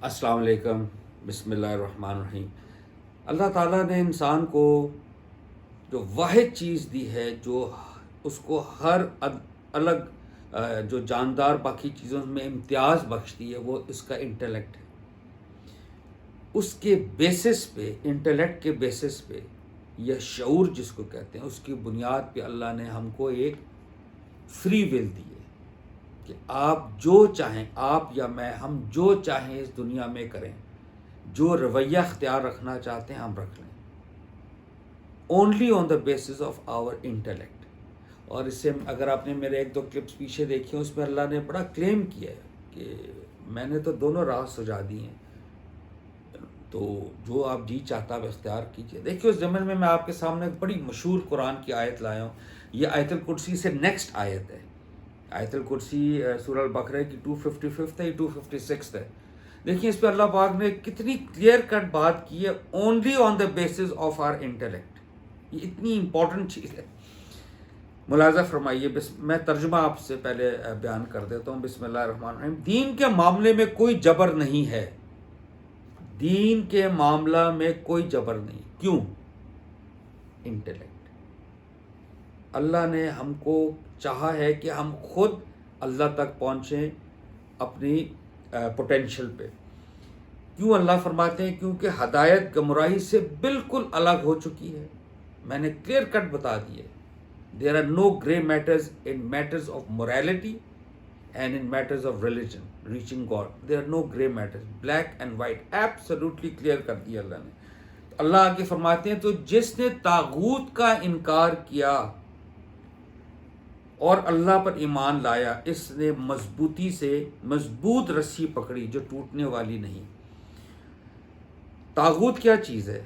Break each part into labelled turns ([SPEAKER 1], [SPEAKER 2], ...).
[SPEAKER 1] السلام علیکم، بسم اللہ الرحمن الرحیم۔ اللہ تعالیٰ نے انسان کو جو واحد چیز دی ہے، جو اس کو ہر الگ جو جاندار باقی چیزوں میں امتیاز بخشتی ہے، وہ اس کا انٹلیکٹ ہے۔ اس کے بیسس پہ، انٹلیکٹ کے بیسس پہ، یا شعور جس کو کہتے ہیں، اس کی بنیاد پہ اللہ نے ہم کو ایک فری ول دی ہے کہ آپ جو چاہیں، آپ یا میں، ہم جو چاہیں اس دنیا میں کریں، جو رویہ اختیار رکھنا چاہتے ہیں ہم رکھ لیں، only on the basis of our intellect. اور اس سے اگر آپ نے میرے ایک دو کلپس پیچھے دیکھے، اس میں اللہ نے بڑا کلیم کیا ہے کہ میں نے تو دونوں راہ سجا دی ہیں، تو جو آپ جی چاہتا آپ اختیار کیجئے۔ دیکھیے اس ضمن میں آپ کے سامنے ایک بڑی مشہور قرآن کی آیت لایا ہوں۔ یہ آیت الکرسی سے نیکسٹ آیت ہے۔ آیت الکرسی سورہ البقرہ کی 255 ہے، 256 ہے۔ دیکھیے اس پہ اللہ پاک نے کتنی کلیئر کٹ بات کی ہے، only on the basis of our intellect. یہ اتنی امپورٹنٹ چیز ہے، ملاحظہ فرمائیے۔ میں ترجمہ آپ سے پہلے بیان کر دیتا ہوں۔ بسم اللہ الرحمن الرحیم۔ دین کے معاملے میں کوئی جبر نہیں ہے، دین کے معاملہ میں کوئی جبر نہیں۔ کیوں؟ انٹلیکٹ۔ اللہ نے ہم کو چاہا ہے کہ ہم خود اللہ تک پہنچیں اپنی پوٹینشل پہ۔ کیوں اللہ فرماتے ہیں؟ کیونکہ ہدایت گمراہی سے بالکل الگ ہو چکی ہے۔ میں نے کلیئر کٹ بتا دی ہے۔ There are no grey matters in matters of morality and in matters of religion, reaching God. There are no gray matters, black and white, absolutely clear کر دیا اللہ نے۔ اللہ آگے فرماتے ہیں تو جس نے طاغوت کا انکار کیا اور اللہ پر ایمان لایا، اس نے مضبوطی سے مضبوط رسی پکڑی جو ٹوٹنے والی نہیں۔ طاغوت کیا چیز ہے؟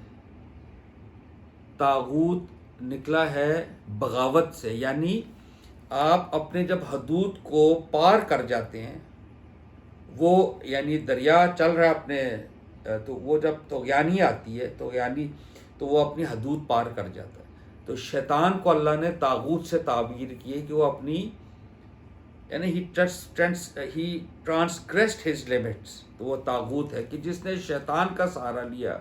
[SPEAKER 1] طاغوت نکلا ہے بغاوت سے، یعنی آپ اپنے جب حدود کو پار کر جاتے ہیں، وہ یعنی دریا چل رہا ہے اپنے، تو وہ جب طغیانی آتی ہے، تو وہ اپنی حدود پار کر جاتا ہے۔ تو شیطان کو اللہ نے طاغوت سے تعبیر کی ہے کہ وہ اپنی یعنی ہی ٹرانسگریسڈ ہز لیمٹس۔ تو وہ طاغوت ہے کہ جس نے شیطان کا سہارا لیا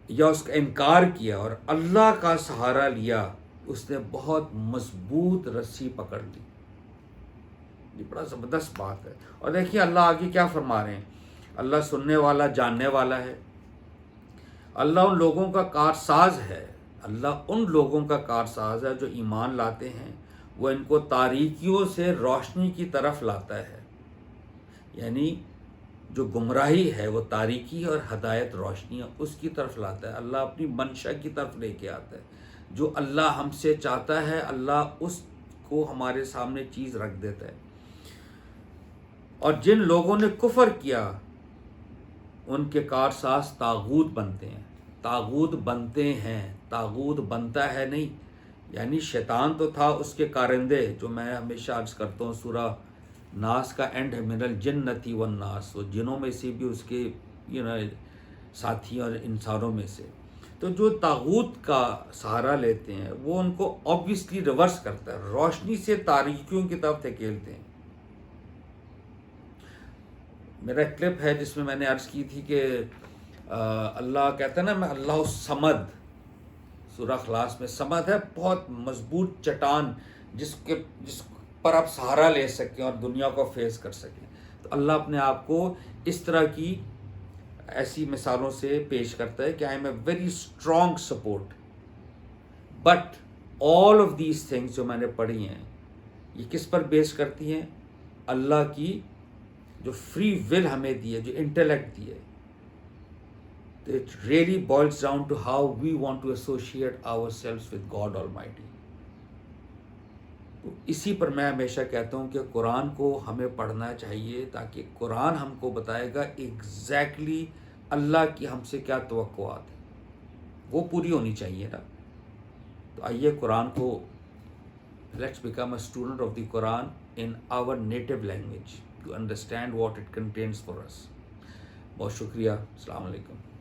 [SPEAKER 1] یا اس کا انکار کیا اور اللہ کا سہارا لیا، اس نے بہت مضبوط رسی پکڑ لی۔ یہ بڑا زبردست بات ہے۔ اور دیکھیے اللہ آگے کیا فرما رہے ہیں۔ اللہ سننے والا، جاننے والا ہے۔ اللہ ان لوگوں کا کارساز ہے، اللہ ان لوگوں کا کارساز ہے جو ایمان لاتے ہیں، وہ ان کو تاریکیوں سے روشنی کی طرف لاتا ہے۔ یعنی جو گمراہی ہے وہ تاریکی اور ہدایت روشنی ہے، اس کی طرف لاتا ہے۔ اللہ اپنی منشا کی طرف لے کے آتا ہے۔ جو اللہ ہم سے چاہتا ہے، اللہ اس کو ہمارے سامنے چیز رکھ دیتا ہے۔ اور جن لوگوں نے کفر کیا، ان کے کارساز طاغوت بنتے ہیں۔ طاغوت بنتے ہیں، طاغوت بنتا ہے نہیں۔ یعنی شیطان تو تھا، اس کے کارندے جو میں ہمیشہ عرض کرتا ہوں، سورہ ناس کا اینڈ ہے، من الجنتی والناس، وہ جنوں میں سے بھی اس کے ساتھی اور انسانوں میں سے۔ تو جو طاغوت کا سہارا لیتے ہیں وہ ان کو آبویسلی ریورس کرتا ہے، روشنی سے تاریکیوں کی طرف دھکیلتے ہیں۔ میرا ایک کلپ ہے جس میں نے عرض کی تھی کہ اللہ کہتا ہے نا، میں اللہ الصمد، سورہ اخلاص میں صمد ہے، بہت مضبوط چٹان جس پر آپ سہارا لے سکیں اور دنیا کو فیس کر سکیں۔ تو اللہ اپنے آپ کو اس طرح کی ایسی مثالوں سے پیش کرتا ہے کہ I am a very strong support. But all of these things جو میں نے پڑھی ہیں، یہ کس پر بیس کرتی ہیں؟ اللہ کی جو فری ول ہمیں دی ہے، جو انٹلیکٹ دی ہے۔ It really boils down to how we want to associate ourselves with God Almighty. تو اسی پر میں ہمیشہ کہتا ہوں کہ قرآن کو ہمیں پڑھنا چاہیے، تاکہ قرآن ہم کو بتائے گا ایگزیکٹلی اللہ کی ہم سے کیا توقعات ہیں، وہ پوری ہونی چاہیے نا۔ تو آئیے قرآن کو، let's become a student of the Quran in our native language to understand what it contains for us. بہت شکریہ، السلام علیکم۔